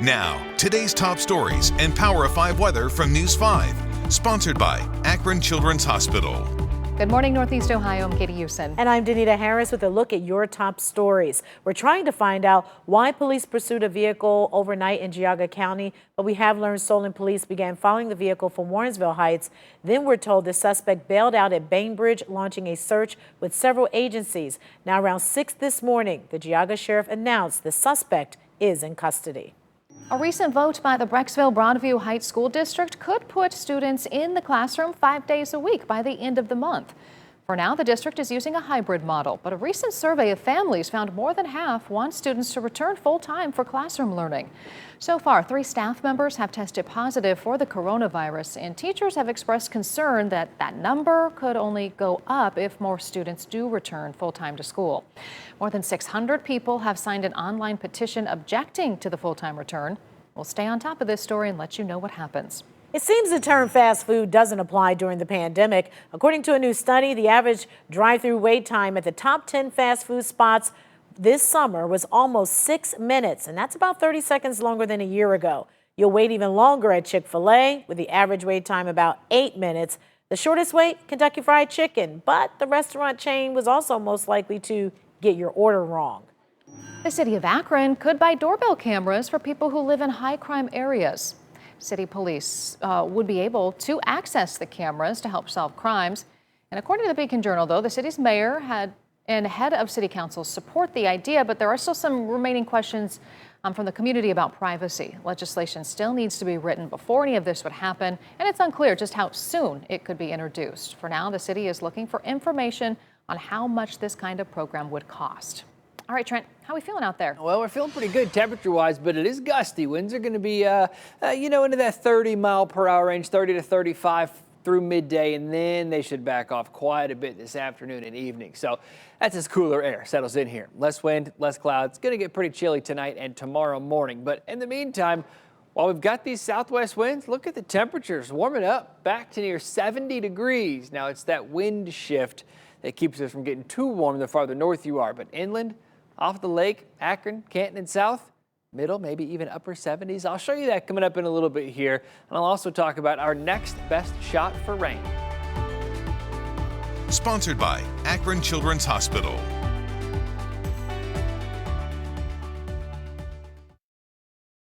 Now, today's top stories and Power of 5 weather from News 5. Sponsored by Akron Children's Hospital. Good morning, Northeast Ohio. I'm Katie Houston. And I'm Danita Harris with a look at your top stories. We're trying to find out why police pursued a vehicle overnight in Geauga County, but we have learned stolen police began following the vehicle from Warrensville Heights. Then we're told the suspect bailed out at Bainbridge, launching a search with several agencies. Now around 6 this morning, the Geauga sheriff announced the suspect is in custody. A recent vote by the Brecksville-Broadview Heights School District could put students in the classroom 5 days a week by the end of the month. For now, the district is using a hybrid model, but a recent survey of families found more than half want students to return full-time for classroom learning. So far, 3 staff members have tested positive for the coronavirus, and teachers have expressed concern that that number could only go up if more students do return full-time to school. More than 600 people have signed an online petition objecting to the full-time return. We'll stay on top of this story and let you know what happens. It seems the term fast food doesn't apply during the pandemic. According to a new study, the average drive-through wait time at the top 10 fast food spots this summer was almost 6 minutes, and that's about 30 seconds longer than a year ago. You'll wait even longer at Chick-fil-A, with the average wait time about 8 minutes. The shortest wait, Kentucky Fried Chicken, but the restaurant chain was also most likely to get your order wrong. The city of Akron could buy doorbell cameras for people who live in high-crime areas. City police would be able to access the cameras to help solve crimes. And according to the Beacon Journal, though, the city's mayor and head of city council support the idea, but there are still some remaining questions from the community about privacy. Legislation still needs to be written before any of this would happen, and it's unclear just how soon it could be introduced. For now, the city is looking for information on how much this kind of program would cost. All right, Trent, how are we feeling out there? Well, we're feeling pretty good temperature-wise, but it is gusty. Winds are going to be, into that 30-mile-per-hour range, 30 to 35 through midday, and then they should back off quite a bit this afternoon and evening. So that's as cooler air settles in here. Less wind, less clouds. It's going to get pretty chilly tonight and tomorrow morning. But in the meantime, while we've got these southwest winds, look at the temperatures warming up back to near 70 degrees. Now, it's that wind shift that keeps us from getting too warm the farther north you are. But inland, off the lake, Akron, Canton, and south, middle, maybe even upper 70s. I'll show you that coming up in a little bit here. And I'll also talk about our next best shot for rain. Sponsored by Akron Children's Hospital.